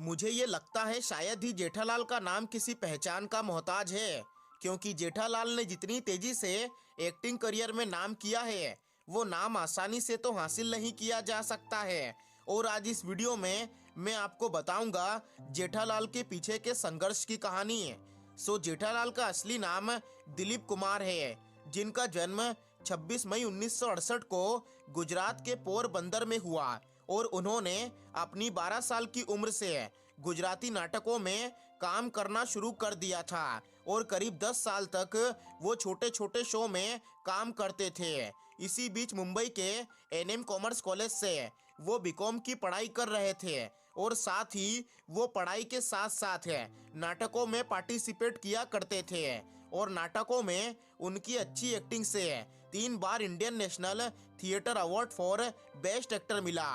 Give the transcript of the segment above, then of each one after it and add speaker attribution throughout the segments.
Speaker 1: मुझे ये लगता है शायद ही जेठालाल का नाम किसी पहचान का मोहताज है, क्योंकि जेठालाल ने जितनी तेजी से एक्टिंग करियर में नाम किया है वो नाम आसानी से तो हासिल नहीं किया जा सकता है। और आज इस वीडियो में मैं आपको बताऊंगा जेठालाल के पीछे के संघर्ष की कहानी। जेठालाल का असली नाम दिलीप कुमार है, जिनका जन्म 26 मई 1968 को गुजरात के पोरबंदर में हुआ और उन्होंने अपनी 12 साल की उम्र से गुजराती नाटकों में काम करना शुरू कर दिया था और करीब 10 साल तक वो छोटे छोटे शो में काम करते थे। इसी बीच मुंबई के एनएम कॉमर्स कॉलेज से वो बीकॉम की पढ़ाई कर रहे थे और साथ ही वो पढ़ाई के साथ साथ नाटकों में पार्टिसिपेट किया करते थे और नाटकों में उनकी अच्छी एक्टिंग से 3 बार Indian national theatre award for best actor मिला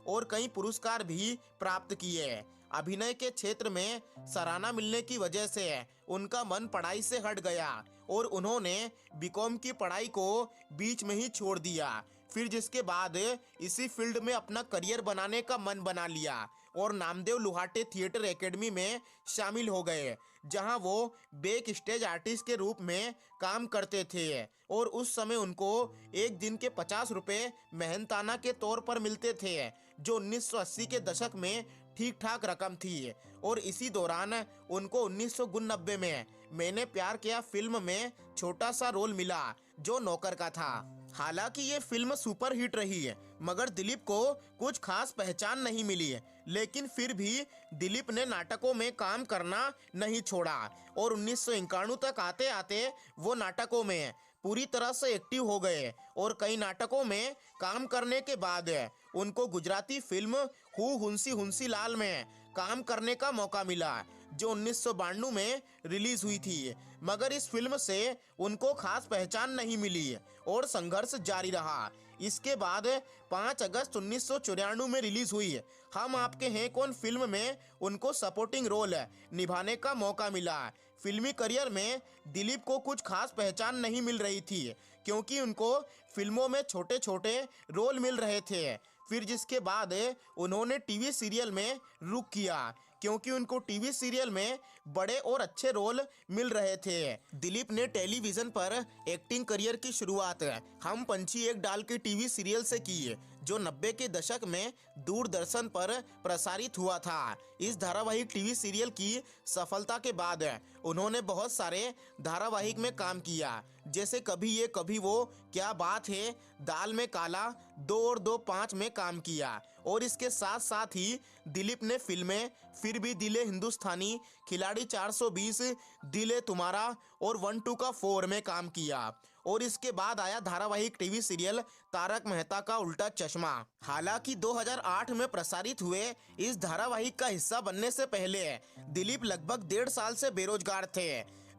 Speaker 1: और कई पुरस्कार भी प्राप्त किए। अभिनय के क्षेत्र में सराहना मिलने की वजह से उनका मन पढ़ाई से हट गया और उन्होंने बीकॉम की पढ़ाई को बीच में ही छोड़ दिया। फिर जिसके बाद इसी फील्ड में अपना करियर बनाने का मन बना लिया और नामदेव लुहाटे थिएटर एकेडमी में शामिल हो गए, जहां वो बैक स्टेज आर्टिस्ट के रूप में काम करते थे और उस समय उनको एक दिन के 50 रुपये मेहनताना के तौर पर मिलते थे, जो 1980 के दशक में ठीक ठाक रकम थी। और इसी दौरान उनको 1990 में मैंने प्यार किया फिल्म में छोटा सा रोल मिला, जो नौकर का था। हालांकि ये फिल्म सुपर हिट रही है, मगर दिलीप को कुछ खास पहचान नहीं मिली, लेकिन फिर भी दिलीप ने नाटकों में काम करना नहीं छोड़ा और 1991 तक आते आते वो नाटकों में पूरी तरह से एक्टिव हो गए और कई नाटकों में काम करने के बाद उनको गुजराती फिल्म हू हुंसी हुंसी लाल में काम करने का मौका मिला, जो 1992 में रिलीज हुई थी। मगर इस फिल्म से उनको खास पहचान नहीं मिली और संघर्ष जारी रहा। इसके बाद 5 अगस्त 1994 में रिलीज हुई हम आपके हैं कौन फिल्म में उनको सपोर्टिंग रोल निभाने का मौका मिला। फिल्मी करियर में दिलीप को कुछ खास पहचान नहीं मिल रही थी, क्योंकि उनको फिल्मों में छोटे छोटे रोल मिल रहे थे। फिर जिसके बाद उन्होंने टीवी सीरियल में रुख किया, क्योंकि उनको टीवी सीरियल में बड़े और अच्छे रोल मिल रहे थे। दिलीप ने टेलीविजन पर एक्टिंग करियर की शुरुआत हम पंछी एक डाल के टीवी सीरियल से की, जो 90 के दशक में दूरदर्शन पर प्रसारित हुआ था। इस धारावाहिक टीवी सीरियल की सफलता के बाद उन्होंने बहुत सारे धारावाहिक में काम किया, जैसे कभी ये कभी वो, क्या बात है, दाल में काला, 2 और 2 5 में काम किया। और इसके साथ साथ ही दिलीप ने फिल्में फिर भी दिले हिंदुस्तानी, खिलाड़ी 420, दिले तुम्हारा और 1-2 का 4 में काम किया। और इसके बाद आया धारावाहिक टीवी सीरियल तारक मेहता का उल्टा चश्मा। हालांकि 2008 में प्रसारित हुए इस धारावाहिक का हिस्सा बनने से पहले दिलीप लगभग 1.5 साल से बेरोजगार थे।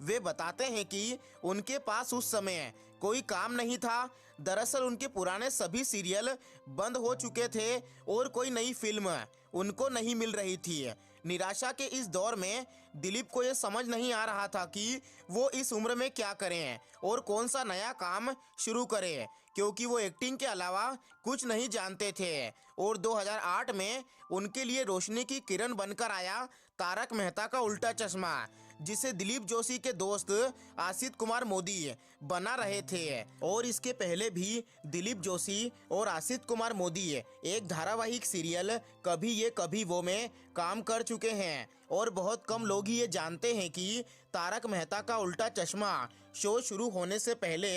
Speaker 1: वे बताते हैं कि उनके पास उस समय कोई काम नहीं था। दरअसल उनके पुराने सभी सीरियल बंद हो चुके थे और कोई नई फिल्म उनको नहीं मिल रही थी। निराशा के इस दौर में दिलीप को ये समझ नहीं आ रहा था कि वो इस उम्र में क्या करें और कौन सा नया काम शुरू करें, क्योंकि वो एक्टिंग के अलावा कुछ नहीं जानते थे। और 2008 में उनके लिए रोशनी की किरण बनकर आया तारक मेहता का उल्टा चश्मा, जिसे दिलीप जोशी के दोस्त आसित कुमार मोदी बना रहे थे। और इसके पहले भी दिलीप जोशी और आसित कुमार मोदी एक धारावाहिक सीरियल कभी ये कभी वो में काम कर चुके हैं और बहुत कम लोग ही ये जानते हैं कि तारक मेहता का उल्टा चश्मा शो शुरू होने से पहले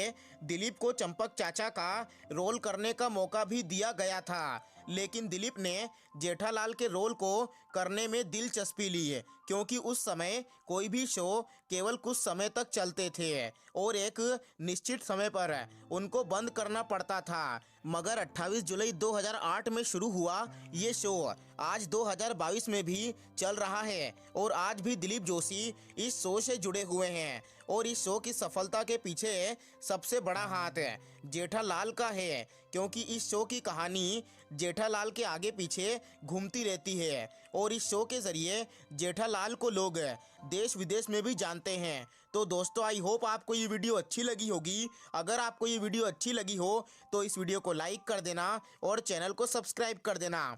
Speaker 1: दिलीप को चंपक चाचा का रोल करने का मौका भी दिया गया था, लेकिन दिलीप ने जेठालाल के रोल को करने में दिलचस्पी ली, क्योंकि उस समय कोई भी शो केवल कुछ समय तक चलते थे और एक निश्चित समय पर उनको बंद करना पड़ता था। मगर 28 जुलाई 2008 में शुरू हुआ ये शो आज 2022 में भी चल रहा है और आज भी दिलीप जोशी इस शो से जुड़े हुए हैं। और इस शो की सफलता के पीछे सबसे बड़ा हाथ जेठालाल का है, क्योंकि इस शो की कहानी जेठालाल के आगे पीछे घूमती रहती है और इस शो के जरिए जेठालाल को लोग देश विदेश में भी जानते हैं। तो दोस्तों, आई होप आपको ये वीडियो अच्छी लगी होगी। अगर आपको ये वीडियो अच्छी लगी हो तो इस वीडियो को लाइक कर देना और चैनल को सब्सक्राइब कर देना।